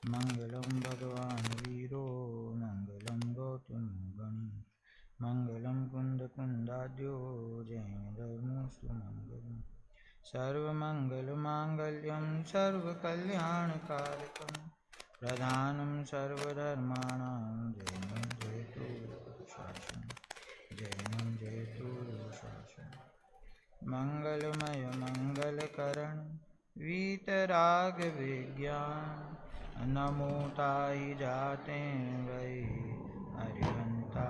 मंगलम भगवान वीरो मंगलम गौतम गणी मंगलम कुंद कुंदाद्यो जैन धर्मोस्तु मंगलम सर्वमंगल मांगल्यम सर्वकल्याणकारकम प्रधानम सर्वधर्माणां जैनं जयतु शासनं जैनं जयतु शासनं मंगलमय मंगलकरण वीतराग विज्ञान नमो ताई जाते वै हरिवंता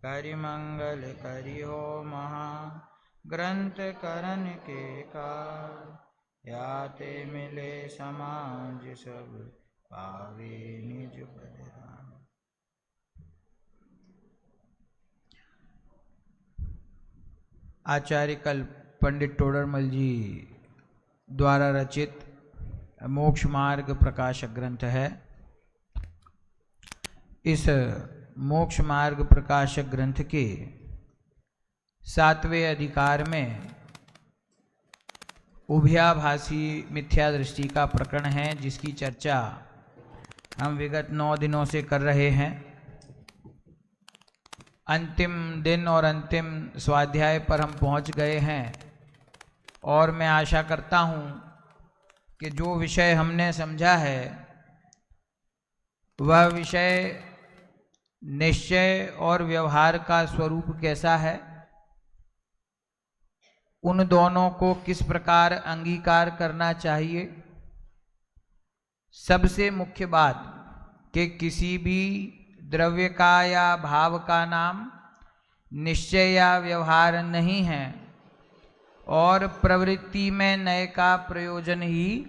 करि मंगल करि हो महा ग्रंथ करण के काल याते मिले समाज सब पावे निज पद राम। आचार्य कल पंडित टोडरमल जी द्वारा रचित मोक्ष मार्ग प्रकाशक ग्रंथ है। इस मोक्ष मार्ग प्रकाशक ग्रंथ के 7वें अधिकार में उभयाभासी मिथ्या दृष्टि का प्रकरण है, जिसकी चर्चा हम विगत 9 दिनों से कर रहे हैं। अंतिम दिन और अंतिम स्वाध्याय पर हम पहुंच गए हैं और मैं आशा करता हूं कि जो विषय हमने समझा है वह विषय निश्चय और व्यवहार का स्वरूप कैसा है, उन दोनों को किस प्रकार अंगीकार करना चाहिए। सबसे मुख्य बात कि किसी भी द्रव्य का या भाव का नाम निश्चय या व्यवहार नहीं है और प्रवृत्ति में नए का प्रयोजन ही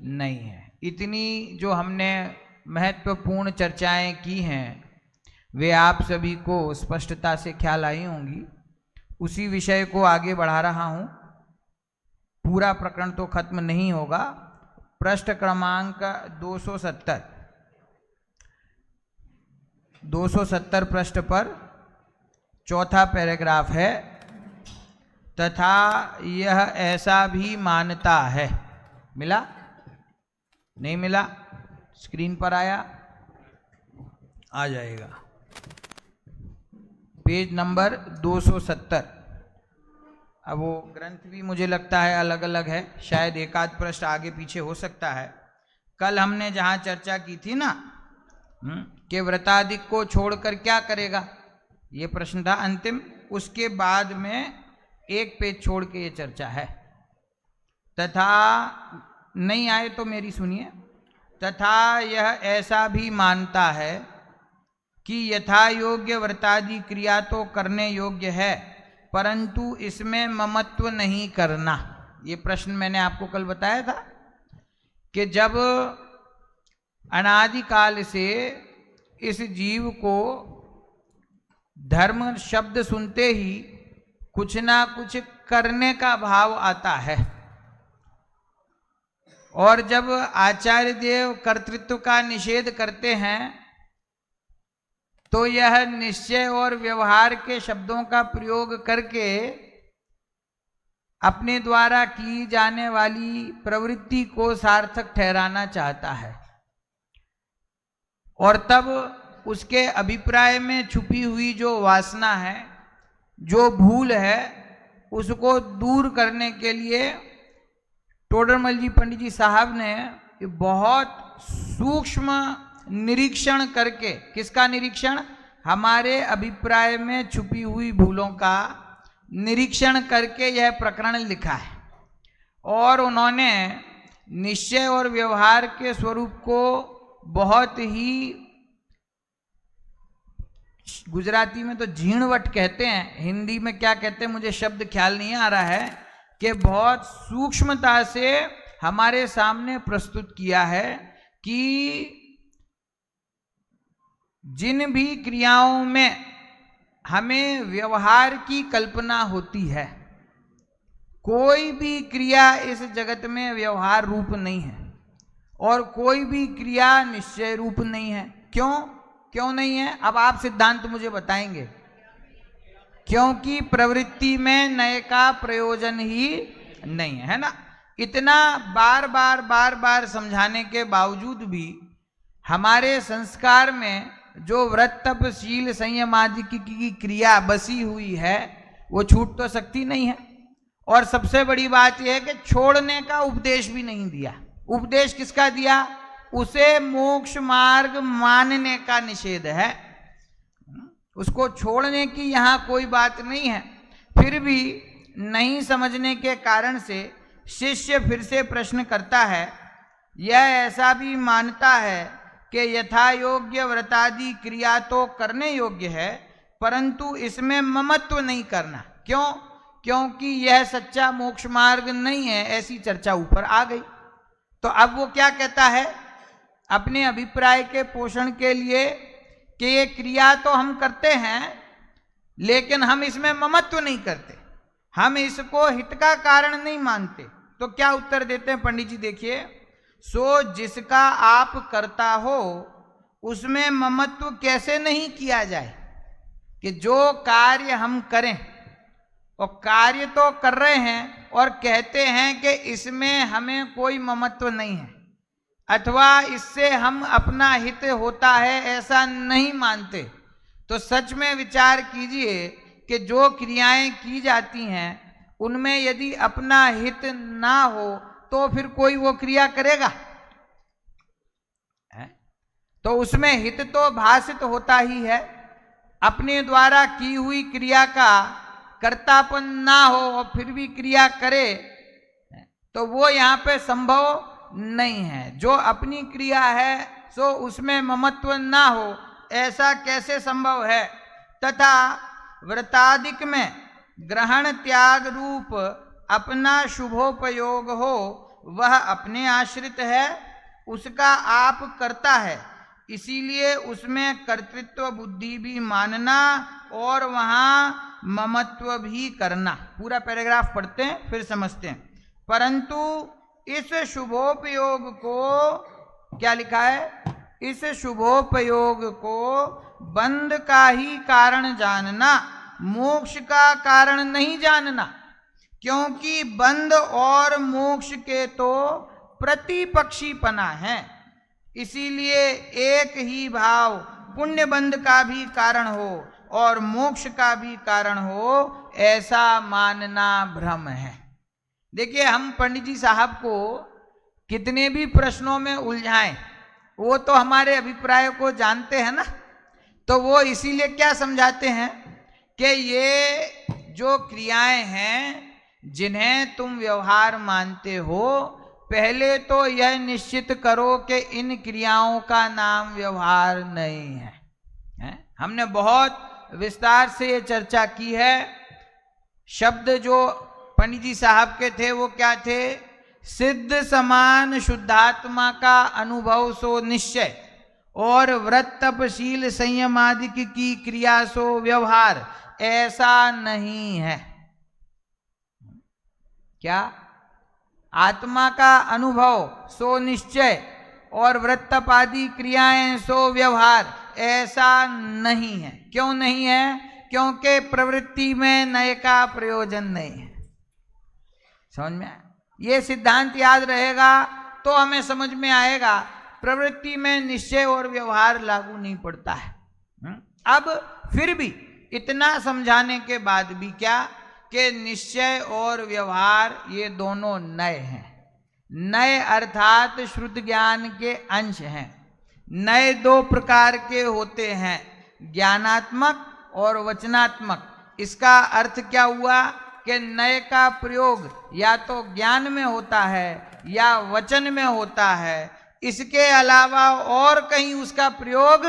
नहीं है। इतनी जो हमने महत्वपूर्ण चर्चाएं की हैं वे आप सभी को स्पष्टता से ख्याल आई होंगी। उसी विषय को आगे बढ़ा रहा हूं। पूरा प्रकरण तो खत्म नहीं होगा। पृष्ठ क्रमांक 270 पृष्ठ पर चौथा पैराग्राफ है। तथा यह ऐसा भी मानता है, मिला नहीं मिला, स्क्रीन पर आया, आ जाएगा, पेज नंबर 270। अब वो ग्रंथ भी मुझे लगता है अलग अलग है, शायद एक आध पृष्ठ आगे पीछे हो सकता है। कल हमने जहां चर्चा की थी ना कि व्रतादिक को छोड़कर क्या करेगा, ये प्रश्न था अंतिम। उसके बाद में एक पेज छोड़ के ये चर्चा है। तथा नहीं आए तो मेरी सुनिए। तथा यह ऐसा भी मानता है कि यथा योग्य व्रतादि क्रिया तो करने योग्य है, परंतु इसमें ममत्व नहीं करना। ये प्रश्न मैंने आपको कल बताया था कि जब अनादिकाल से इस जीव को धर्म शब्द सुनते ही कुछ ना कुछ करने का भाव आता है, और जब आचार्य देव कर्तृत्व का निषेध करते हैं तो यह निश्चय और व्यवहार के शब्दों का प्रयोग करके अपने द्वारा की जाने वाली प्रवृत्ति को सार्थक ठहराना चाहता है, और तब उसके अभिप्राय में छुपी हुई जो वासना है, जो भूल है, उसको दूर करने के लिए टोडरमल जी पंडित जी साहब ने बहुत सूक्ष्म निरीक्षण करके, किसका निरीक्षण, हमारे अभिप्राय में छुपी हुई भूलों का निरीक्षण करके यह प्रकरण लिखा है। और उन्होंने निश्चय और व्यवहार के स्वरूप को बहुत ही, गुजराती में तो झीणवट कहते हैं, हिंदी में क्या कहते हैं मुझे शब्द ख्याल नहीं आ रहा है, कि बहुत सूक्ष्मता से हमारे सामने प्रस्तुत किया है कि जिन भी क्रियाओं में हमें व्यवहार की कल्पना होती है, कोई भी क्रिया इस जगत में व्यवहार रूप नहीं है और कोई भी क्रिया निश्चय रूप नहीं है। क्यों नहीं है? अब आप सिद्धांत मुझे बताएंगे। क्योंकि प्रवृत्ति में नए का प्रयोजन ही नहीं है, है ना। इतना बार बार समझाने के बावजूद भी हमारे संस्कार में जो व्रत तप शील संयम आदि की क्रिया बसी हुई है वो छूट तो सकती नहीं है। और सबसे बड़ी बात यह है कि छोड़ने का उपदेश भी नहीं दिया। उपदेश किसका दिया? उसे मोक्ष मार्ग मानने का निषेध है, उसको छोड़ने की यहां कोई बात नहीं है। फिर भी नहीं समझने के कारण से शिष्य फिर से प्रश्न करता है। यह ऐसा भी मानता है कि यथा योग्य व्रतादि क्रिया तो करने योग्य है, परंतु इसमें ममत्व नहीं करना। क्यों? क्योंकि यह सच्चा मोक्ष मार्ग नहीं है। ऐसी चर्चा ऊपर आ गई। तो अब वो क्या कहता है अपने अभिप्राय के पोषण के लिए कि ये क्रिया तो हम करते हैं लेकिन हम इसमें ममत्व नहीं करते, हम इसको हित का कारण नहीं मानते। तो क्या उत्तर देते हैं पंडित जी? देखिए, सो जिसका आप करता हो उसमें ममत्व कैसे नहीं किया जाए कि जो कार्य हम करें और कार्य तो कर रहे हैं और कहते हैं कि इसमें हमें कोई ममत्व नहीं है अथवा इससे हम अपना हित होता है ऐसा नहीं मानते। तो सच में विचार कीजिए कि जो क्रियाएं की जाती हैं उनमें यदि अपना हित ना हो तो फिर कोई वो क्रिया करेगा? तो उसमें हित तो भाषित होता ही है। अपने द्वारा की हुई क्रिया का कर्तापन ना हो और फिर भी क्रिया करे तो वो यहाँ पे संभव नहीं है। जो अपनी क्रिया है सो उसमें ममत्व ना हो ऐसा कैसे संभव है? तथा व्रतादिक में ग्रहण त्याग रूप अपना शुभोपयोग हो वह अपने आश्रित है, उसका आप करता है, इसीलिए उसमें कर्तृत्व बुद्धि भी मानना और वहां ममत्व भी करना। पूरा पैराग्राफ पढ़ते हैं फिर समझते हैं। परंतु इस शुभोपयोग को, क्या लिखा है? इस शुभोपयोग को बंध का ही कारण जानना, मोक्ष का कारण नहीं जानना, क्योंकि बंध और मोक्ष के तो प्रतिपक्षीपना है। इसीलिए एक ही भाव पुण्य बंध का भी कारण हो और मोक्ष का भी कारण हो ऐसा मानना भ्रम है। देखिए, हम पंडित जी साहब को कितने भी प्रश्नों में उलझाएं, वो तो हमारे अभिप्राय को जानते हैं ना। तो वो इसीलिए क्या समझाते हैं कि ये जो क्रियाएं हैं जिन्हें तुम व्यवहार मानते हो, पहले तो यह निश्चित करो कि इन क्रियाओं का नाम व्यवहार नहीं है। हमने बहुत विस्तार से ये चर्चा की है। शब्द जो पंडित जी साहब के थे वो क्या थे? सिद्ध समान शुद्धात्मा का अनुभव सो निश्चय और व्रत तप शील संयम आदि की क्रिया सो व्यवहार, ऐसा नहीं है। क्या? आत्मा का अनुभव सो निश्चय और व्रत तप आदि क्रियाएं सो व्यवहार, ऐसा नहीं है। क्यों नहीं है? क्योंकि प्रवृत्ति में नए का प्रयोजन नहीं है। समझ में आया? ये सिद्धांत याद रहेगा तो हमें समझ में आएगा प्रवृत्ति में निश्चय और व्यवहार लागू नहीं पड़ता है। अब फिर भी इतना समझाने के बाद भी क्या कि निश्चय और व्यवहार ये दोनों नए हैं। नए अर्थात श्रुत ज्ञान के अंश हैं। नए दो प्रकार के होते हैं, ज्ञानात्मक और वचनात्मक। इसका अर्थ क्या हुआ कि नए का प्रयोग या तो ज्ञान में होता है या वचन में होता है, इसके अलावा और कहीं उसका प्रयोग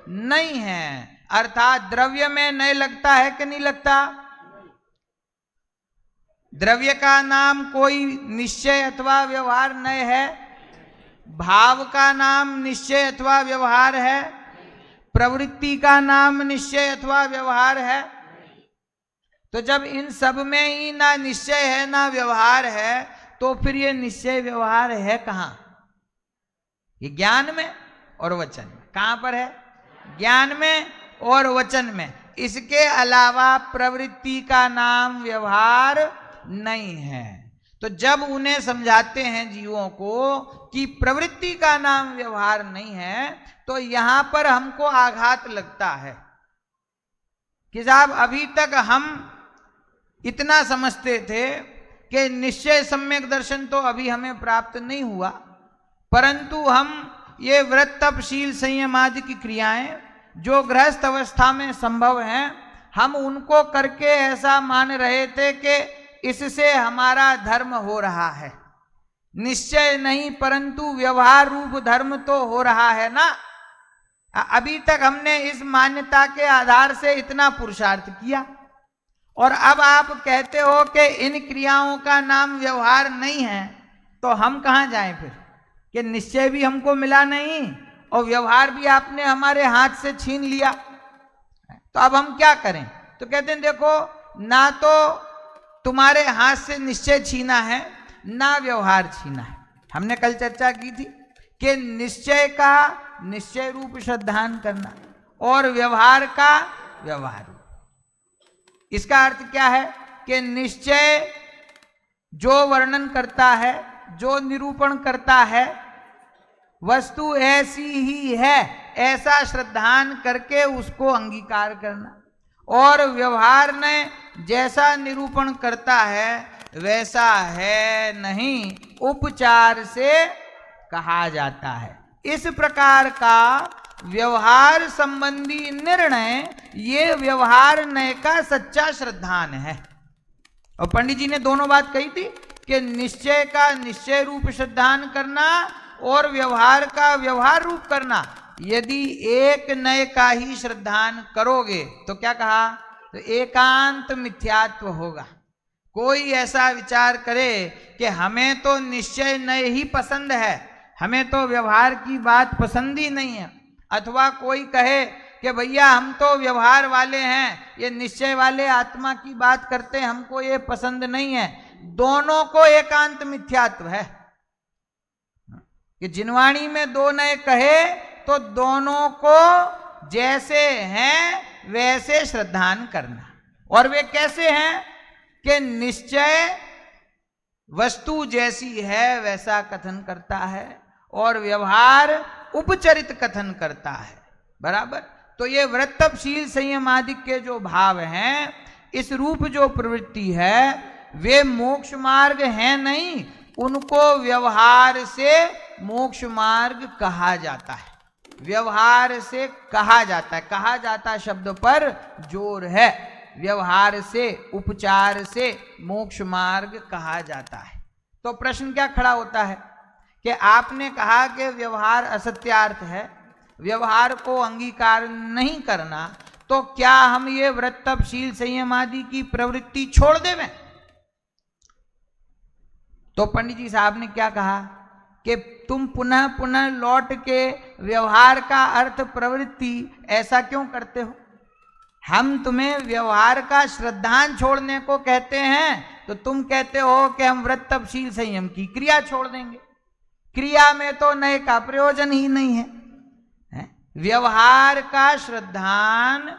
नहीं है। अर्थात द्रव्य में नए लगता है कि नहीं लगता? द्रव्य का नाम कोई निश्चय अथवा व्यवहार नए है? भाव का नाम निश्चय अथवा व्यवहार है? प्रवृत्ति का नाम निश्चय अथवा व्यवहार है? तो जब इन सब में ही ना निश्चय है ना व्यवहार है तो फिर ये निश्चय व्यवहार है कहां? ये ज्ञान में और वचन में। कहां पर है? ज्ञान में और वचन में। इसके अलावा प्रवृत्ति का नाम व्यवहार नहीं है। तो जब उन्हें समझाते हैं जीवों को कि प्रवृत्ति का नाम व्यवहार नहीं है, तो यहां पर हमको आघात लगता है कि साहब अभी तक हम इतना समझते थे कि निश्चय सम्यक दर्शन तो अभी हमें प्राप्त नहीं हुआ, परंतु हम ये व्रत तप शील संयम आदि की क्रियाएं जो गृहस्थ अवस्था में संभव हैं, हम उनको करके ऐसा मान रहे थे कि इससे हमारा धर्म हो रहा है। निश्चय नहीं परंतु व्यवहार रूप धर्म तो हो रहा है ना। अभी तक हमने इस मान्यता के आधार से इतना पुरुषार्थ किया, और अब आप कहते हो कि इन क्रियाओं का नाम व्यवहार नहीं है, तो हम कहां जाएं फिर? कि निश्चय भी हमको मिला नहीं और व्यवहार भी आपने हमारे हाथ से छीन लिया, तो अब हम क्या करें? तो कहते हैं देखो, ना तो तुम्हारे हाथ से निश्चय छीना है, ना व्यवहार छीना है। हमने कल चर्चा की थी कि निश्चय का निश्चय रूप श्रद्धान करना और व्यवहार का व्यवहार रूप। इसका अर्थ क्या है कि निश्चय जो वर्णन करता है, जो निरूपण करता है, वस्तु ऐसी ही है ऐसा श्रद्धान करके उसको अंगीकार करना, और व्यवहार ने जैसा निरूपण करता है वैसा है नहीं, उपचार से कहा जाता है। इस प्रकार का व्यवहार संबंधी निर्णय ये व्यवहार नय का सच्चा श्रद्धान है। और पंडित जी ने दोनों बात कही थी कि निश्चय का निश्चय रूप श्रद्धान करना और व्यवहार का व्यवहार रूप करना। यदि एक नय का ही श्रद्धान करोगे तो क्या कहा? तो एकांत मिथ्यात्व होगा। कोई ऐसा विचार करे कि हमें तो निश्चय नय ही पसंद है, हमें तो व्यवहार की बात पसंद ही नहीं है, अथवा कोई कहे कि भैया हम तो व्यवहार वाले हैं, ये निश्चय वाले आत्मा की बात करते हैं, हमको ये पसंद नहीं है, दोनों को एकांत मिथ्यात्व है। कि जिनवाणी में दो नए कहे तो दोनों को जैसे हैं वैसे श्रद्धान करना। और वे कैसे हैं? कि निश्चय वस्तु जैसी है वैसा कथन करता है और व्यवहार उपचरित कथन करता है, बराबर। तो ये व्रत तप शील संयम आदि के जो भाव हैं, इस रूप जो प्रवृत्ति है, वे मोक्ष मार्ग है नहीं, उनको व्यवहार से मोक्ष मार्ग कहा जाता है। व्यवहार से कहा जाता है, कहा जाता शब्द पर जोर है। व्यवहार से, उपचार से मोक्ष मार्ग कहा जाता है। तो प्रश्न क्या खड़ा होता है कि आपने कहा कि व्यवहार असत्यार्थ है, व्यवहार को अंगीकार नहीं करना, तो क्या हम ये व्रत तप शील संयम आदि की प्रवृत्ति छोड़ देवें? तो पंडित जी साहब ने क्या कहा कि तुम पुनः पुनः लौट के व्यवहार का अर्थ प्रवृत्ति ऐसा क्यों करते हो? हम तुम्हें व्यवहार का श्रद्धान छोड़ने को कहते हैं, तो तुम कहते हो कि हम व्रत तप शील संयम की क्रिया छोड़ देंगे। क्रिया में तो नए का प्रयोजन ही नहीं है। व्यवहार का श्रद्धान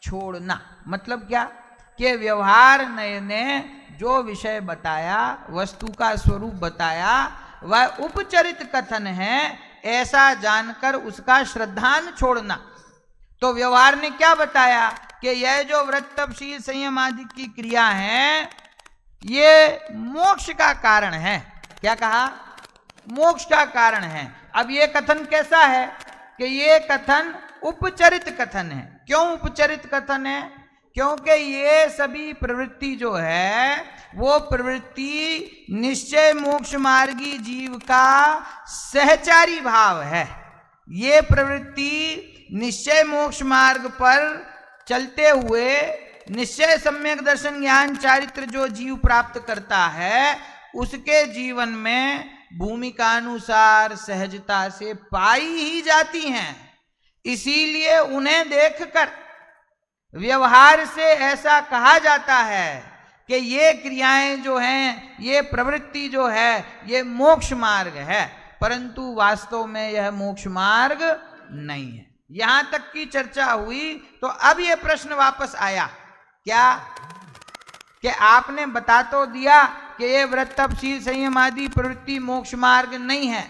छोड़ना मतलब क्या? कि व्यवहार नय ने जो विषय बताया, वस्तु का स्वरूप बताया, वह उपचरित कथन है ऐसा जानकर उसका श्रद्धान छोड़ना। तो व्यवहार ने क्या बताया कि यह जो व्रत तप शील संयम आदि की क्रिया है, ये मोक्ष का कारण है। क्या कहा? मोक्ष का कारण है। अब ये कथन कैसा है कि ये कथन उपचरित कथन है। क्यों उपचरित कथन है? क्योंकि ये सभी प्रवृत्ति जो है वो प्रवृत्ति निश्चय मोक्ष मार्गी जीव का सहचारी भाव है। ये प्रवृत्ति निश्चय मोक्ष मार्ग पर चलते हुए निश्चय सम्यक दर्शन ज्ञान चारित्र जो जीव प्राप्त करता है, उसके जीवन में भूमिकानुसार सहजता से पाई ही जाती हैं। इसीलिए उन्हें देखकर व्यवहार से ऐसा कहा जाता है कि ये क्रियाएं जो हैं, ये प्रवृत्ति जो है, ये मोक्ष मार्ग है, परंतु वास्तव में यह मोक्ष मार्ग नहीं है। यहां तक की चर्चा हुई तो अब यह प्रश्न वापस आया क्या कि आपने बता तो दिया कि ये व्रत तप शील संयम आदि प्रवृत्ति मोक्ष मार्ग नहीं है,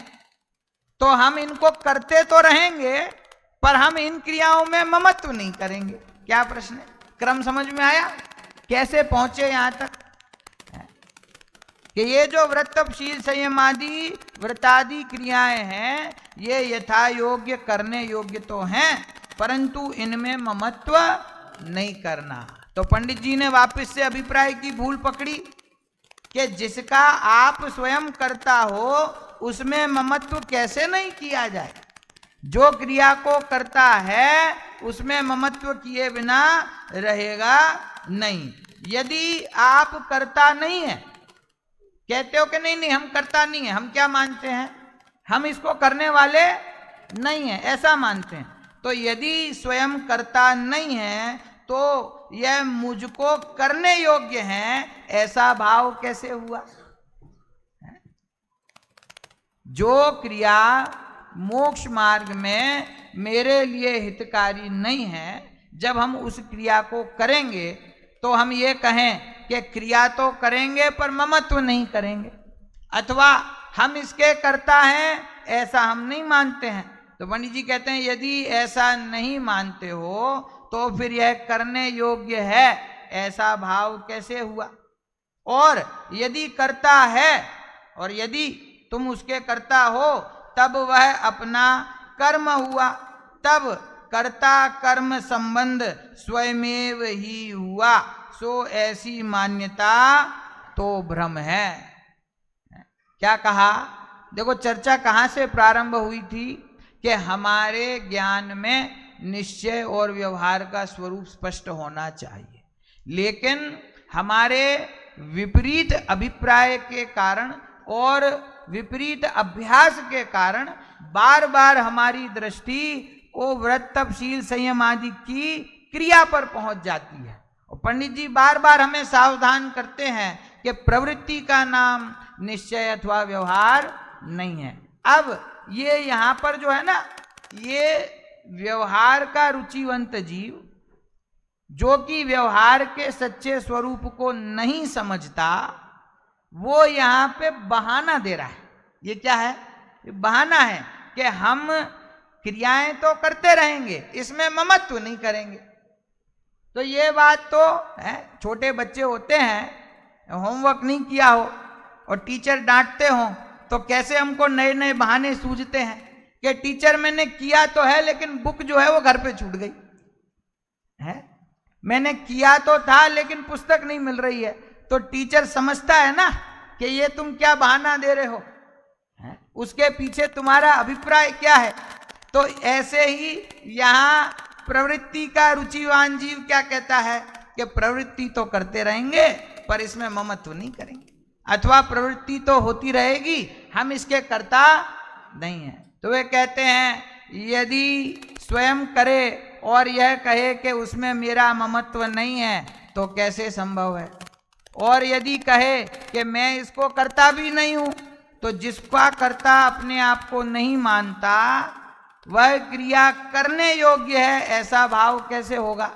तो हम इनको करते तो रहेंगे पर हम इन क्रियाओं में ममत्व नहीं करेंगे। क्या प्रश्न है? क्रम समझ में आया? कैसे पहुंचे यहां तक कि ये जो व्रत तप शील संयम आदि व्रतादि क्रियाएं हैं ये यथा योग्य करने योग्य तो हैं, परंतु इनमें ममत्व नहीं करना। तो पंडित जी ने वापस से अभिप्राय की भूल पकड़ी कि जिसका आप स्वयं करता हो उसमें ममत्व कैसे नहीं किया जाए। जो क्रिया को करता है उसमें ममत्व किए बिना रहेगा नहीं। यदि आप करता नहीं है, कहते हो कि नहीं नहीं हम करता नहीं है, हम क्या मानते हैं, हम इसको करने वाले नहीं है ऐसा मानते हैं। तो यदि स्वयं करता नहीं है तो यह मुझको करने योग्य है ऐसा भाव कैसे हुआ। जो क्रिया मोक्ष मार्ग में मेरे लिए हितकारी नहीं है, जब हम उस क्रिया को करेंगे तो हम ये कहें कि क्रिया तो करेंगे पर ममत्व नहीं करेंगे, अथवा हम इसके करता हैं ऐसा हम नहीं मानते हैं। तो पंडित जी कहते हैं यदि ऐसा नहीं मानते हो तो फिर यह करने योग्य है ऐसा भाव कैसे हुआ। और यदि करता है और यदि तुम उसके करता हो तब वह अपना कर्म हुआ, तब कर्ता कर्म संबंध स्वयमेव ही हुआ, सो ऐसी मान्यता तो भ्रम है। क्या कहा? देखो चर्चा कहां से प्रारंभ हुई थी कि हमारे ज्ञान में निश्चय और व्यवहार का स्वरूप स्पष्ट होना चाहिए, लेकिन हमारे विपरीत अभिप्राय के कारण और विपरीत अभ्यास के कारण बार बार हमारी दृष्टि वो व्रत तप शील संयम आदि की क्रिया पर पहुंच जाती है। और पंडित जी बार बार हमें सावधान करते हैं कि प्रवृत्ति का नाम निश्चय अथवा व्यवहार नहीं है। अब ये यहाँ पर जो है ना, ये व्यवहार का रुचिवंत जीव जो कि व्यवहार के सच्चे स्वरूप को नहीं समझता, वो यहाँ पे बहाना दे रहा है। ये क्या है? ये बहाना है कि हम क्रियाएं तो करते रहेंगे, इसमें ममत्व नहीं करेंगे। तो ये बात तो है, छोटे बच्चे होते हैं, होमवर्क नहीं किया हो और टीचर डांटते हो तो कैसे हमको नए नए बहाने सूझते हैं कि टीचर मैंने किया तो है लेकिन बुक जो है वो घर पे छूट गई है, मैंने किया तो था लेकिन पुस्तक नहीं मिल रही है। तो टीचर समझता है ना कि ये तुम क्या बहाना दे रहे हो, उसके पीछे तुम्हारा अभिप्राय क्या है। तो ऐसे ही यहाँ प्रवृत्ति का रुचिवान जीव क्या कहता है कि प्रवृत्ति तो करते रहेंगे पर इसमें ममत्व नहीं करेंगे, अथवा प्रवृत्ति तो होती रहेगी हम इसके कर्ता नहीं है। तो वे कहते हैं यदि स्वयं करे और यह कहे कि उसमें मेरा ममत्व नहीं है तो कैसे संभव है, और यदि कहे कि मैं इसको करता भी नहीं हूं तो जिसका कर्ता अपने आप को नहीं मानता वह क्रिया करने योग्य है ऐसा भाव कैसे होगा।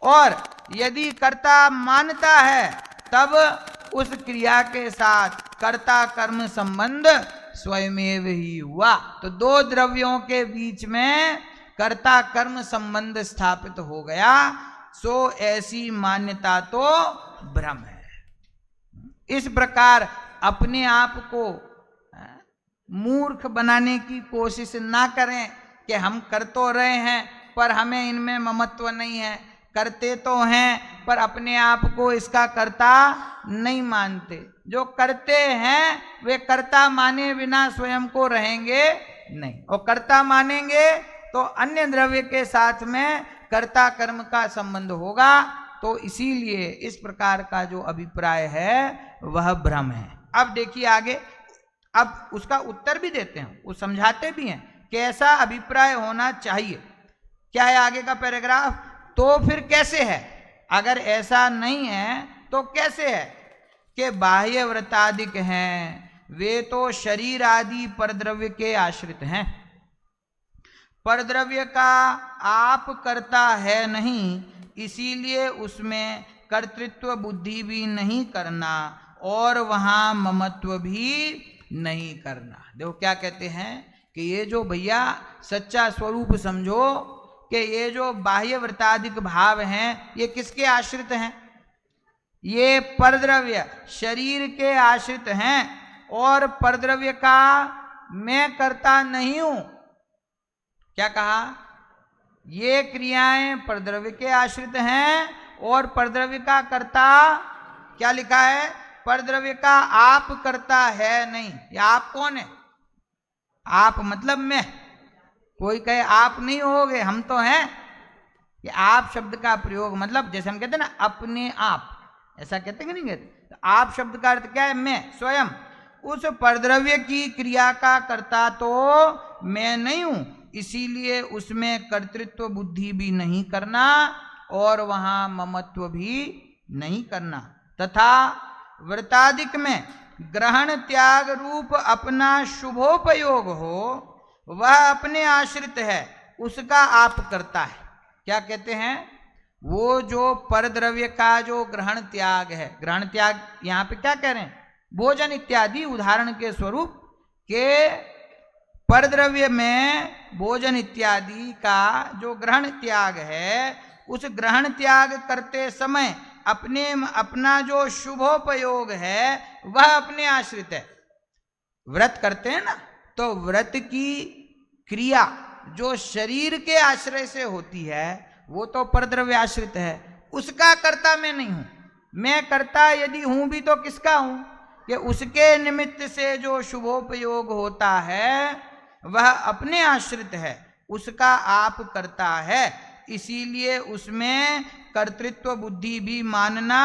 और यदि कर्ता मानता है तब उस क्रिया के साथ कर्ता कर्म संबंध स्वयमेव ही हुआ। तो दो द्रव्यों के बीच में कर्ता कर्म संबंध स्थापित हो गया, सो ऐसी मान्यता तो भ्रम है। इस प्रकार अपने आप को मूर्ख बनाने की कोशिश ना करें कि हम कर तो रहे हैं पर हमें इनमें ममत्व नहीं है, करते तो हैं पर अपने आप को इसका कर्ता नहीं मानते। जो करते हैं वे कर्ता माने बिना स्वयं को रहेंगे नहीं, और कर्ता मानेंगे तो अन्य द्रव्य के साथ में कर्ता कर्म का संबंध होगा। तो इसीलिए इस प्रकार का जो अभिप्राय है वह भ्रम है। अब देखिए आगे, अब उसका उत्तर भी देते हैं, वो समझाते भी हैं कि ऐसा अभिप्राय होना चाहिए। क्या है आगे का पैराग्राफ? तो फिर कैसे है? अगर ऐसा नहीं है तो कैसे है कि बाह्य व्रतादिक हैं, वे तो शरीर आदि परद्रव्य के आश्रित हैं। परद्रव्य का आप करता है नहीं, इसीलिए उसमें कर्तृत्व बुद्धि भी नहीं करना और वहां ममत्व भी नहीं करना। देखो क्या कहते हैं कि ये जो भैया सच्चा स्वरूप समझो कि ये जो बाह्य वृत्तादिक भाव हैं ये किसके आश्रित हैं? ये परद्रव्य शरीर के आश्रित हैं और परद्रव्य का मैं करता नहीं हूं। क्या कहा? ये क्रियाएं परद्रव्य के आश्रित हैं और परद्रव्य का कर्ता क्या लिखा है? परद्रव्य का आप करता है नहीं। ये आप कौन है? आप मतलब मैं। कोई कहे आप नहीं होगे, हम तो हैं। ये आप शब्द का प्रयोग मतलब जैसे हम कहते हैं ना अपने आप, ऐसा कहते हैं कि नहीं कहते? तो आप शब्द का अर्थ क्या है? मैं स्वयं। उस परद्रव्य की क्रिया का कर्ता तो मैं नहीं हूं, इसीलिए उसमें कर्तृत्व बुद्धि भी नहीं करना और वहां ममत्व भी नहीं करना। तथा व्रतादिक में ग्रहण त्याग रूप अपना शुभोपयोग हो, वह अपने आश्रित है, उसका आप करता है। क्या कहते हैं? वो जो परद्रव्य का जो ग्रहण त्याग है, ग्रहण त्याग यहां पे क्या कह रहे हैं? भोजन इत्यादि उदाहरण के स्वरूप के परद्रव्य में भोजन इत्यादि का जो ग्रहण त्याग है, उस ग्रहण त्याग करते समय अपना जो शुभोपयोग है वह अपने आश्रित है। व्रत करते हैं ना, तो व्रत की क्रिया जो शरीर के आश्रय से होती है वो तो परद्रव्य आश्रित है, उसका कर्ता मैं नहीं हूं। मैं कर्ता यदि हूं भी तो किसका हूं? कि उसके निमित्त से जो शुभोपयोग होता है वह अपने आश्रित है, उसका आप करता है, इसीलिए उसमें कर्तृत्व बुद्धि भी मानना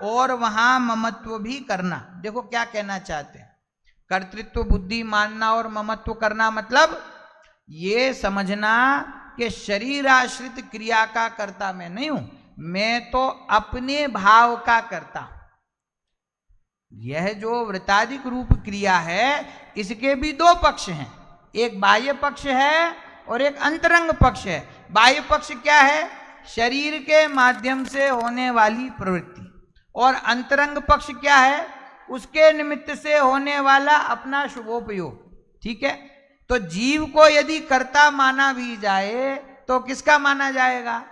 और वहां ममत्व भी करना। देखो क्या कहना चाहते हैं? कर्तृत्व बुद्धि मानना और ममत्व करना मतलब ये समझना कि शरीर आश्रित क्रिया का कर्ता मैं नहीं हूं, मैं तो अपने भाव का करता हूं। यह जो वृत्तादिक रूप क्रिया है इसके भी दो पक्ष हैं, एक बाह्य पक्ष है और एक अंतरंग पक्ष है। बाह्य पक्ष क्या है? शरीर के माध्यम से होने वाली प्रवृत्ति। और अंतरंग पक्ष क्या है? उसके निमित्त से होने वाला अपना शुभोपयोग। ठीक है, तो जीव को यदि कर्ता माना भी जाए तो किसका माना जाएगा?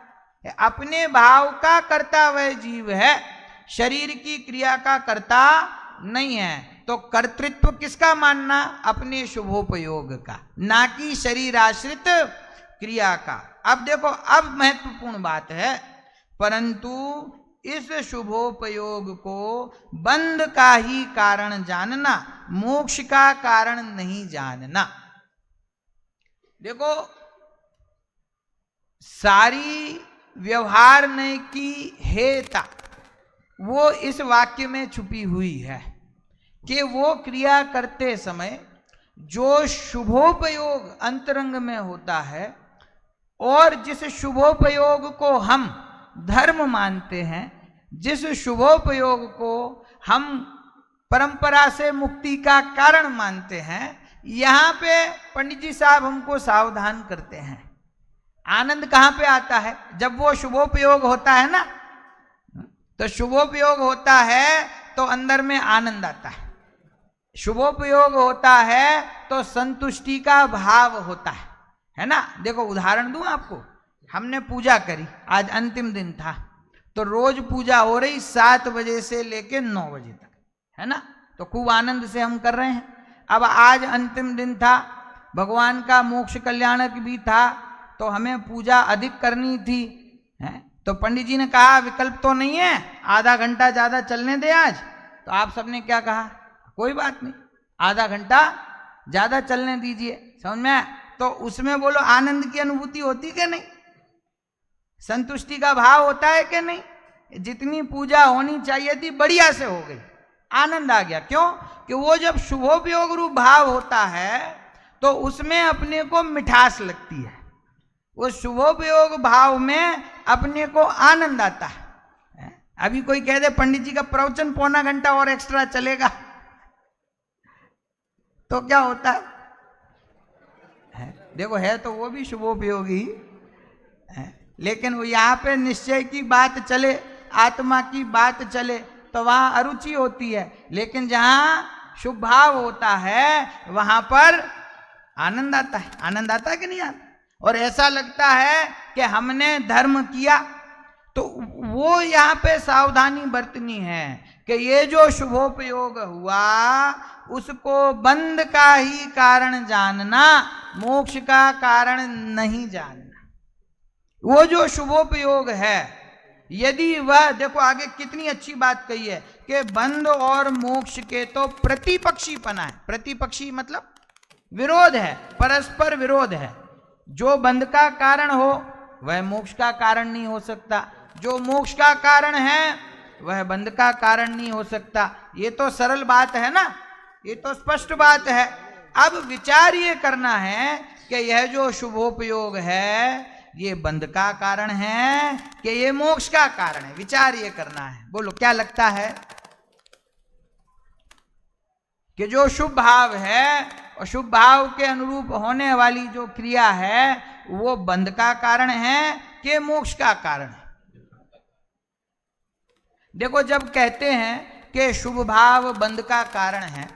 अपने भाव का कर्ता वह जीव है, शरीर की क्रिया का कर्ता नहीं है। तो कर्तृत्व किसका मानना? अपने शुभोपयोग का, ना कि शरीर आश्रित क्रिया का। अब देखो, अब महत्वपूर्ण बात है, परंतु इस शुभोपयोग को बंध का ही कारण जानना, मोक्ष का कारण नहीं जानना। देखो, सारी व्यवहारने की हेता वो इस वाक्य में छुपी हुई है कि वो क्रिया करते समय जो शुभोपयोग अंतरंग में होता है और जिस शुभोपयोग को हम धर्म मानते हैं, जिस शुभोपयोग को हम परंपरा से मुक्ति का कारण मानते हैं, यहां पे पंडित जी साहब हमको सावधान करते हैं। आनंद कहां पे आता है? जब वो शुभोपयोग होता है ना, तो शुभोपयोग होता है तो अंदर में आनंद आता है, शुभोपयोग होता है तो संतुष्टि का भाव होता है ना। देखो उदाहरण दूं आपको, हमने पूजा करी, आज अंतिम दिन था, तो रोज पूजा हो रही 7 बजे से लेके 9 बजे तक, है ना, तो खूब आनंद से हम कर रहे हैं। अब आज अंतिम दिन था, भगवान का मोक्ष कल्याणक भी था, तो हमें पूजा अधिक करनी थी, है? तो पंडित जी ने कहा विकल्प तो नहीं है, आधा घंटा ज्यादा चलने दे आज। तो आप सबने क्या कहा? कोई बात नहीं, आधा घंटा ज्यादा चलने दीजिए। समझ में आया? तो उसमें बोलो आनंद की अनुभूति होती कि नहीं? संतुष्टि का भाव होता है कि नहीं? जितनी पूजा होनी चाहिए थी बढ़िया से हो गई, आनंद आ गया। क्यों? कि वो जब शुभोपयोग रूप भाव होता है तो उसमें अपने को मिठास लगती है, वो शुभोपयोग भाव में अपने को आनंद आता है। अभी कोई कह दे पंडित जी का प्रवचन पौना घंटा और एक्स्ट्रा चलेगा, तो क्या होता है? देखो, है तो वो भी शुभोपयोगी है, लेकिन वो यहाँ पे निश्चय की बात चले, आत्मा की बात चले, तो वहां अरुचि होती है, लेकिन जहां शुभ भाव होता है वहां पर आनंद आता है। आनंद आता है कि नहीं आता? और ऐसा लगता है कि हमने धर्म किया। तो वो यहाँ पे सावधानी बरतनी है कि ये जो शुभोपयोग हुआ उसको बंध का ही कारण जानना, मोक्ष का कारण नहीं जानना। वो जो शुभोपयोग है, यदि वह, देखो आगे कितनी अच्छी बात कही है कि बंध और मोक्ष के तो प्रतिपक्षीपना है। प्रतिपक्षी मतलब विरोध है, परस्पर विरोध है। जो बंध का कारण हो वह मोक्ष का कारण नहीं हो सकता, जो मोक्ष का कारण है वह बंध का कारण नहीं हो सकता। ये तो सरल बात है ना, ये तो स्पष्ट बात है। अब विचार ये करना है कि यह जो शुभोपयोग है ये बंध का कारण है कि ये मोक्ष का कारण है। विचार ये करना है। बोलो क्या लगता है कि जो शुभ भाव है और शुभ भाव के अनुरूप होने वाली जो क्रिया है वो बंध का कारण है कि मोक्ष का कारण है? देखो, जब कहते हैं कि शुभ भाव बंध का कारण है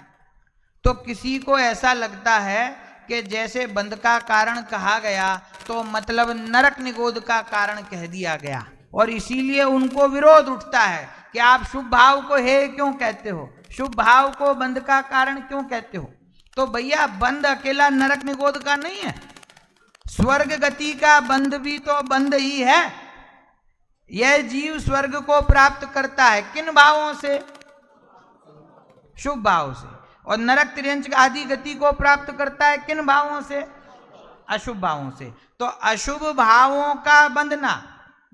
तो किसी को ऐसा लगता है कि जैसे बंध का कारण कहा गया तो मतलब नरक निगोद का कारण कह दिया गया, और इसीलिए उनको विरोध उठता है कि आप शुभ भाव को हे क्यों कहते हो, शुभ भाव को बंध का कारण क्यों कहते हो? तो भैया बंध अकेला नरक निगोद का नहीं है, स्वर्ग गति का बंध भी तो बंध ही है। यह जीव स्वर्ग को प्राप्त करता है किन भावों से? शुभ भाव से। और नरक तिर्यंच आदि गति को प्राप्त करता है किन भावों से? अशुभ भावों से। तो अशुभ भावों का बंधना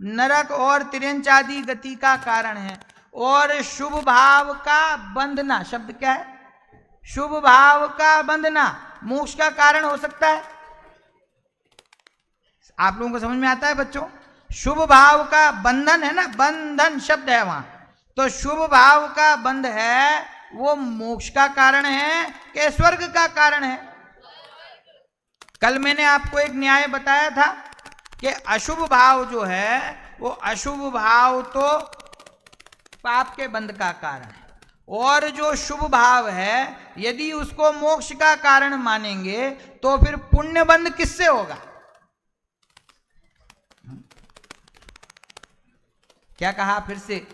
नरक और तिर्यंच आदि गति का कारण है, और शुभ भाव का बंधना, शब्द क्या है? शुभ भाव का बंधना मोक्ष का कारण हो सकता है। आप लोगों को समझ में आता है बच्चों? शुभ भाव का बंधन है ना, बंधन शब्द है वहां, तो शुभ भाव का बंध है वो मोक्ष का कारण है कि स्वर्ग का कारण है? कल मैंने आपको एक न्याय बताया था कि अशुभ भाव जो है वो अशुभ भाव तो पाप के बंध का कारण है, और जो शुभ भाव है यदि उसको मोक्ष का कारण मानेंगे तो फिर पुण्य बंध किससे होगा? क्या कहा फिर से?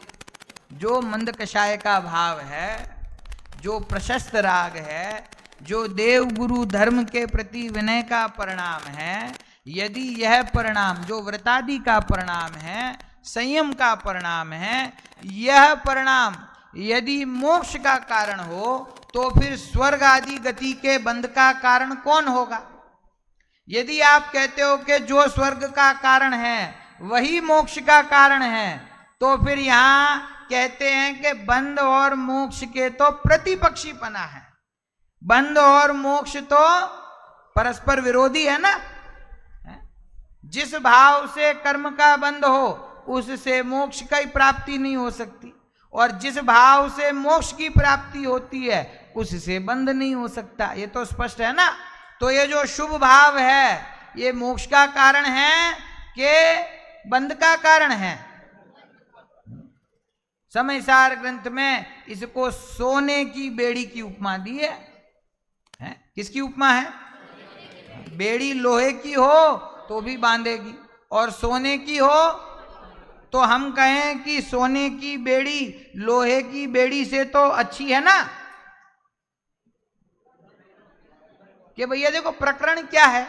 जो मंद कषाय का भाव है, जो प्रशस्त राग है, जो देव गुरु धर्म के प्रति विनय का परिणाम है, यदि यह परिणाम जो व्रतादि का परिणाम है, संयम का परिणाम है, यह परिणाम यदि मोक्ष का कारण हो तो फिर स्वर्ग आदि गति के बंध का कारण कौन होगा? यदि आप कहते हो कि जो स्वर्ग का कारण है वही मोक्ष का कारण है, तो फिर यहां कहते हैं कि बंध और मोक्ष के तो प्रतिपक्षीपना है। बंध और मोक्ष तो परस्पर विरोधी है ना। जिस भाव से कर्म का बंध हो उससे मोक्ष की प्राप्ति नहीं हो सकती, और जिस भाव से मोक्ष की प्राप्ति होती है उससे बंध नहीं हो सकता। ये तो स्पष्ट है ना। तो ये जो शुभ भाव है ये मोक्ष का कारण है कि बंध का कारण है? समय सार ग्रंथ में इसको सोने की बेड़ी की उपमा दी है। किसकी उपमा है? बेड़ी लोहे की हो तो भी बांधेगी, और सोने की हो तो हम कहें कि सोने की बेड़ी लोहे की बेड़ी से तो अच्छी है ना। कि भैया देखो प्रकरण क्या है,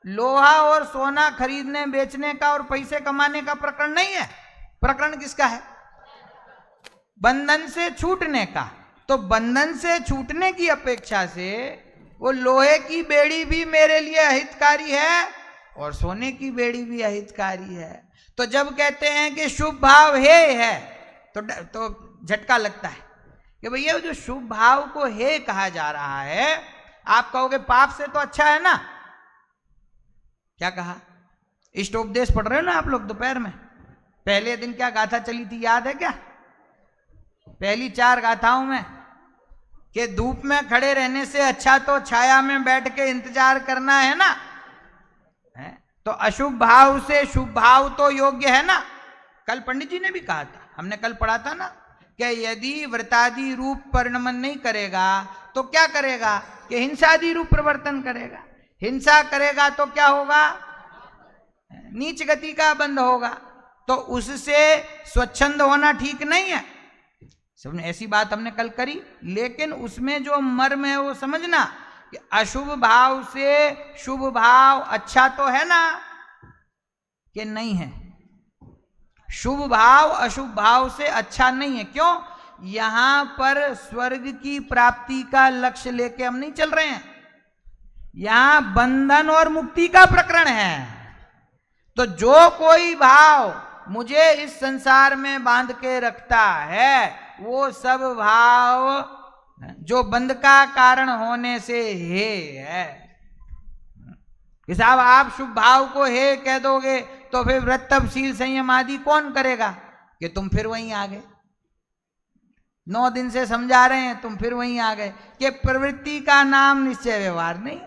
लोहा और सोना खरीदने बेचने का और पैसे कमाने का प्रकरण नहीं है। प्रकरण किसका है? बंधन से छूटने का। तो बंधन से छूटने की अपेक्षा से वो लोहे की बेड़ी भी मेरे लिए अहितकारी है और सोने की बेड़ी भी अहितकारी है। तो जब कहते हैं कि शुभ भाव है तो झटका लगता है कि भैया जो शुभ भाव को हे कहा जा रहा है, आप कहोगे पाप से तो अच्छा है ना। क्या कहा? इष्टोपदेश पढ़ रहे हो ना आप लोग दोपहर में? पहले दिन क्या गाथा चली थी याद है क्या? पहली 4 गाथाओं में कि धूप में खड़े रहने से अच्छा तो छाया में बैठ के इंतजार करना है ना। तो अशुभ भाव से शुभ भाव तो योग्य है ना। कल पंडित जी ने भी कहा था, हमने कल पढ़ा था ना कि यदि वृत्तादि रूप परिणमन नहीं करेगा तो क्या करेगा कि हिंसादि रूप प्रवर्तन करेगा। हिंसा करेगा तो क्या होगा, नीच गति का बंध होगा। तो उससे स्वच्छंद होना ठीक नहीं है। समझ, ऐसी बात हमने कल करी, लेकिन उसमें जो मर्म है वो समझना कि अशुभ भाव से शुभ भाव अच्छा तो है ना कि नहीं है। शुभ भाव अशुभ भाव से अच्छा नहीं है। क्यों? यहां पर स्वर्ग की प्राप्ति का लक्ष्य लेके हम नहीं चल रहे हैं, यहां बंधन और मुक्ति का प्रकरण है। तो जो कोई भाव मुझे इस संसार में बांध के रखता है वो सब भाव जो बंध का कारण होने से हे है। कि साहब आप शुभ भाव को हे कह दोगे तो फिर व्रत तप शील संयम आदि कौन करेगा? कि तुम फिर वहीं आ गए। 9 दिन से समझा रहे हैं, तुम फिर वहीं आ गए कि प्रवृत्ति का नाम निश्चय व्यवहार नहीं।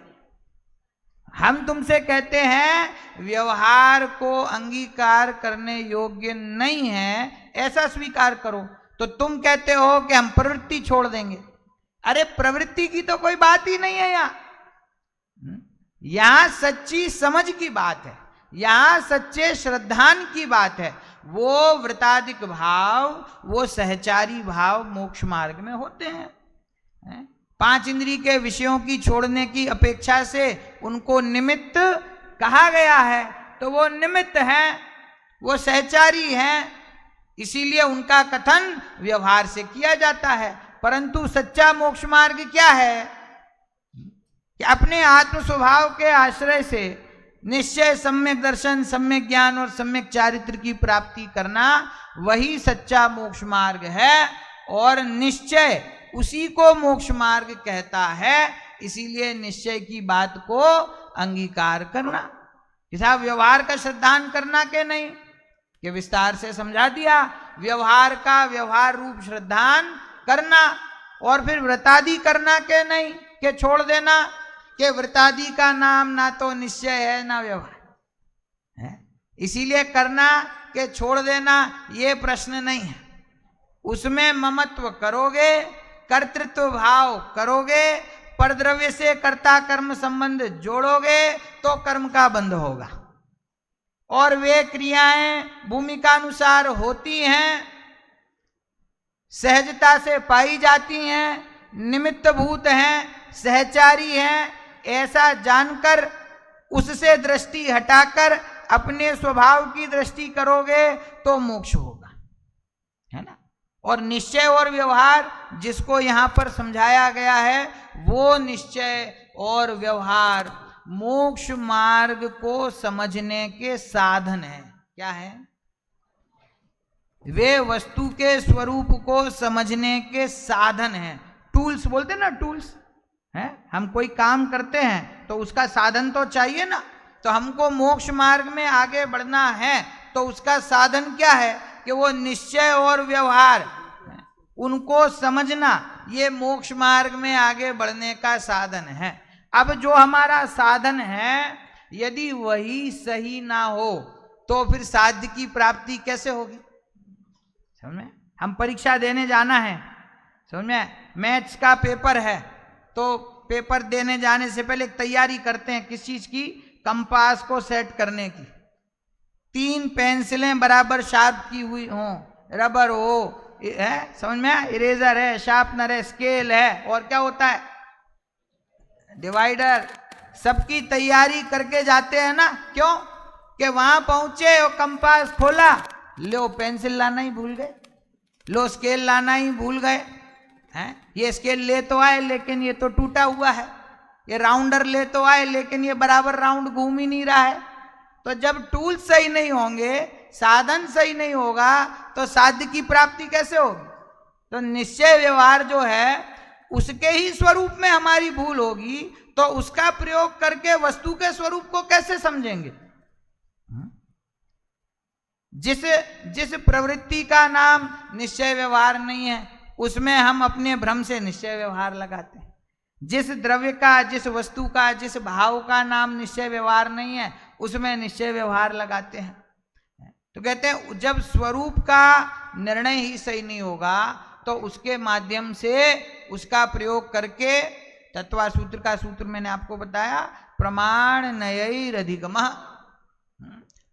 हम तुमसे कहते हैं व्यवहार को अंगीकार करने योग्य नहीं है, ऐसा स्वीकार करो। तो तुम कहते हो कि हम प्रवृत्ति छोड़ देंगे। अरे प्रवृत्ति की तो कोई बात ही नहीं है यहां सच्ची समझ की बात है, यहां सच्चे श्रद्धान की बात है। वो वृतादिक भाव, वो सहचारी भाव मोक्ष मार्ग में होते हैं। 5 इंद्रिय के विषयों की छोड़ने की अपेक्षा से उनको निमित्त कहा गया है, तो वो निमित्त हैं, वो सहचारी हैं, इसीलिए उनका कथन व्यवहार से किया जाता है। परंतु सच्चा मोक्ष मार्ग क्या है कि अपने आत्म स्वभाव के आश्रय से निश्चय, सम्यक दर्शन, सम्यक ज्ञान और सम्यक चारित्र की प्राप्ति करना, वही सच्चा मोक्ष मार्ग है। और निश्चय उसी को मोक्ष मार्ग कहता है। इसीलिए निश्चय की बात को अंगीकार करना, साहब व्यवहार का श्रद्धान करना के नहीं, कि विस्तार से समझा दिया। व्यवहार का व्यवहार रूप श्रद्धान करना और फिर व्रतादि करना के नहीं, के छोड़ देना कि व्रतादि का नाम ना तो निश्चय है ना व्यवहार है, इसीलिए करना के छोड़ देना ये प्रश्न नहीं है। उसमें ममत्व करोगे, कर्तृत्व भाव करोगे, परद्रव्य से कर्ता कर्म संबंध जोड़ोगे तो कर्म का बंध होगा। और वे क्रियाएं भूमिका अनुसार होती हैं, सहजता से पाई जाती हैं, निमित्त भूत हैं, सहचारी हैं, ऐसा जानकर उससे दृष्टि हटाकर अपने स्वभाव की दृष्टि करोगे तो मोक्ष होगा, है ना। और निश्चय और व्यवहार जिसको यहां पर समझाया गया है, वो निश्चय और व्यवहार मोक्ष मार्ग को समझने के साधन है। क्या है? वे वस्तु के स्वरूप को समझने के साधन हैं। टूल्स बोलते ना, टूल्स है। हम कोई काम करते हैं तो उसका साधन तो चाहिए ना। तो हमको मोक्ष मार्ग में आगे बढ़ना है तो उसका साधन क्या है कि वो निश्चय और व्यवहार, उनको समझना, ये मोक्ष मार्ग में आगे बढ़ने का साधन है। अब जो हमारा साधन है यदि वही सही ना हो तो फिर साध्य की प्राप्ति कैसे होगी? समझ में? हम परीक्षा देने जाना है, समझ में, मैथ्स का पेपर है, तो पेपर देने जाने से पहले एक तैयारी करते हैं किस चीज की? कंपास को सेट करने की। 3 पेंसिलें बराबर शार्प की हुई हों, रबर हो, है, समझ में, इरेजर है, शार्पनर है, स्केल है, और क्या होता है, डिवाइडर। सबकी तैयारी करके जाते हैं ना। क्यों? कि वहां पहुंचे और कंपास खोला, लो पेंसिल लाना ही भूल गए, लो स्केल लाना ही भूल गए हैं। ये स्केल ले तो आए लेकिन ये तो टूटा हुआ है, ये राउंडर ले तो आए लेकिन ये बराबर राउंड घूम ही नहीं रहा है। तो जब टूल सही नहीं होंगे, साधन सही नहीं होगा, तो साध्य की प्राप्ति कैसे होगी? तो निश्चय व्यवहार जो है उसके ही स्वरूप में हमारी भूल होगी, तो उसका प्रयोग करके वस्तु के स्वरूप को कैसे समझेंगे? जिस प्रवृत्ति का नाम निश्चय व्यवहार नहीं है उसमें हम अपने भ्रम से निश्चय व्यवहार लगाते हैं। जिस द्रव्य का, जिस वस्तु का, जिस भाव का नाम निश्चय व्यवहार नहीं है उसमें निश्चय व्यवहार लगाते हैं। तो कहते हैं जब स्वरूप का निर्णय ही सही नहीं होगा तो उसके माध्यम से उसका प्रयोग करके, तत्वा सूत्र का सूत्र मैंने आपको बताया, प्रमाण नयैरधिगमः,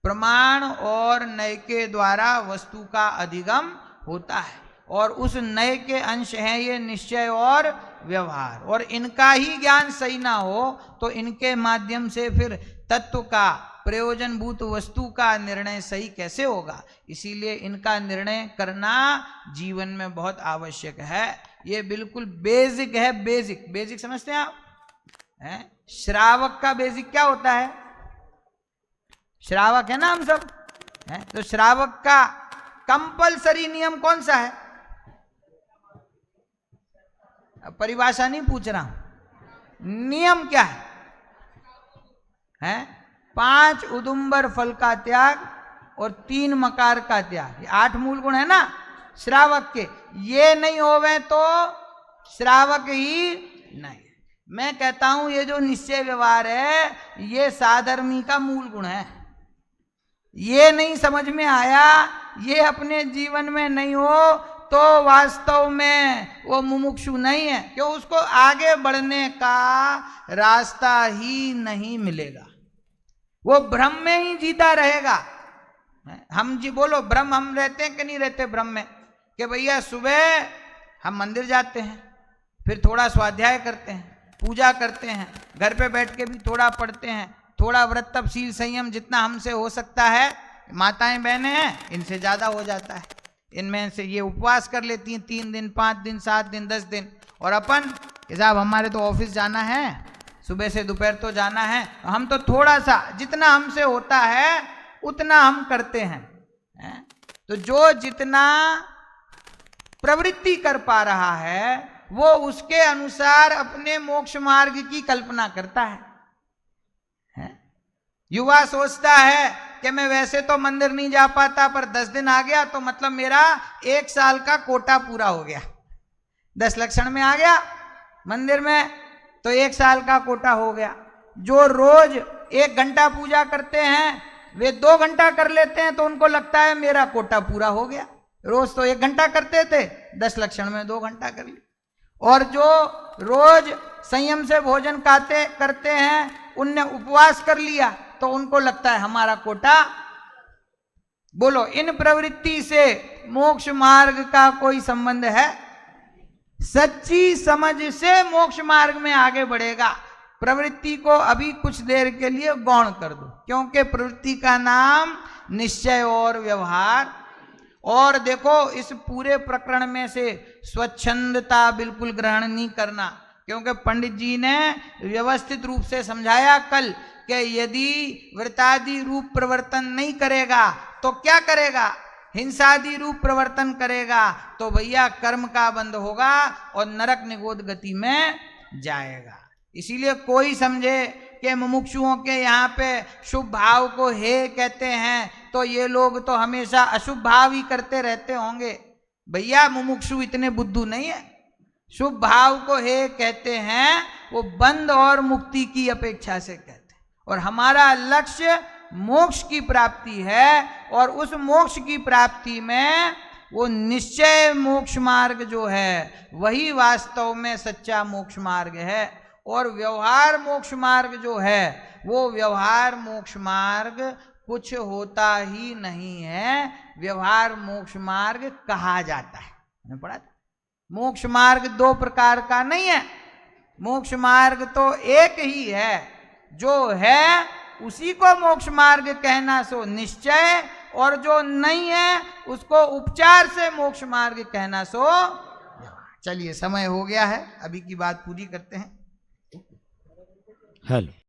प्रमाण और नय के द्वारा वस्तु का अधिगम होता है, और उस नय के अंश हैं ये निश्चय और व्यवहार, और इनका ही ज्ञान सही ना हो तो इनके माध्यम से फिर तत्व का, प्रयोजनभूत वस्तु का निर्णय सही कैसे होगा। इसीलिए इनका निर्णय करना जीवन में बहुत आवश्यक है। ये बिल्कुल बेसिक है, बेसिक समझते हैं आप? श्रावक का बेसिक क्या होता है? श्रावक है ना हम सब, है? तो श्रावक का कंपलसरी नियम कौन सा है? अब परिभाषा नहीं पूछ रहा हूं, नियम क्या है? 5 उदुम्बर फल का त्याग और 3 मकार का त्याग, ये 8 मूल गुण है ना श्रावक के। ये नहीं होवे तो श्रावक ही नहीं। मैं कहता हूं ये जो निश्चय व्यवहार है ये साधर्मी का मूल गुण है। ये नहीं समझ में आया, ये अपने जीवन में नहीं हो तो वास्तव में वो मुमुक्षु नहीं है, क्यों? उसको आगे बढ़ने का रास्ता ही नहीं मिलेगा, वो भ्रम में ही जीता रहेगा। हम जी बोलो, भ्रम हम रहते हैं कि नहीं रहते भ्रम में? कि भैया सुबह हम मंदिर जाते हैं, फिर थोड़ा स्वाध्याय करते हैं, पूजा करते हैं, घर पे बैठ के भी थोड़ा पढ़ते हैं, थोड़ा व्रत तप शील संयम जितना हमसे हो सकता है, माताएं बहनें हैं इनसे ज्यादा हो जाता है, इनमें से ये उपवास कर लेती हैं 3 दिन 5 दिन 7 दिन 10 दिन, और अपन साहब हमारे तो ऑफिस जाना है, सुबह से दोपहर तो जाना है, हम तो थोड़ा सा जितना हमसे होता है उतना हम करते हैं। तो जो जितना प्रवृत्ति कर पा रहा है वो उसके अनुसार अपने मोक्ष मार्ग की कल्पना करता है। युवा सोचता है कि मैं वैसे तो मंदिर नहीं जा पाता, पर 10 दिन आ गया तो मतलब मेरा 1 साल का कोटा पूरा हो गया। 10 लक्षण में आ गया मंदिर में तो 1 साल का कोटा हो गया। जो रोज 1 घंटा पूजा करते हैं वे 2 घंटा कर लेते हैं तो उनको लगता है मेरा कोटा पूरा हो गया। रोज तो 1 घंटा करते थे, 10 लक्षण में 2 घंटा कर लिए। और जो रोज संयम से भोजन करते हैं उनने उपवास कर लिया तो उनको लगता है हमारा कोटा। बोलो, इन प्रवृत्ति से मोक्ष मार्ग का कोई संबंध है? सच्ची समझ से मोक्ष मार्ग में आगे बढ़ेगा। प्रवृत्ति को अभी कुछ देर के लिए गौण कर दो, क्योंकि प्रवृत्ति का नाम निश्चय और व्यवहार। और देखो, इस पूरे प्रकरण में से स्वच्छंदता बिल्कुल ग्रहण नहीं करना, क्योंकि पंडित जी ने व्यवस्थित रूप से समझाया कल कि यदि वृत्तादि रूप प्रवर्तन नहीं करेगा तो क्या करेगा? हिंसादि रूप प्रवर्तन करेगा तो भैया कर्म का बंध होगा और नरक निगोद गति में जाएगा। इसीलिए कोई समझे कि मुमुक्षुओं के यहाँ पे शुभ भाव को हे कहते हैं तो ये लोग तो हमेशा अशुभ भाव ही करते रहते होंगे। भैया मुमुक्षु इतने बुद्धू नहीं है। शुभ भाव को हे कहते हैं वो बंध और मुक्ति की अपेक्षा से कहते हैं, और हमारा लक्ष्य मोक्ष की प्राप्ति है, और उस मोक्ष की प्राप्ति में वो निश्चय मोक्ष मार्ग जो है वही वास्तव में सच्चा मोक्ष मार्ग है। और व्यवहार मोक्ष मार्ग जो है वो व्यवहार मोक्ष मार्ग कुछ होता ही नहीं है, व्यवहार मोक्ष मार्ग कहा जाता है। मैंने पढ़ा था, मोक्ष मार्ग 2 प्रकार का नहीं है, मोक्ष मार्ग तो एक ही है। जो है उसी को मोक्ष मार्ग कहना सो निश्चय, और जो नहीं है उसको उपचार से मोक्ष मार्ग कहना सो। चलिए, समय हो गया है, अभी की बात पूरी करते हैं। हेलो।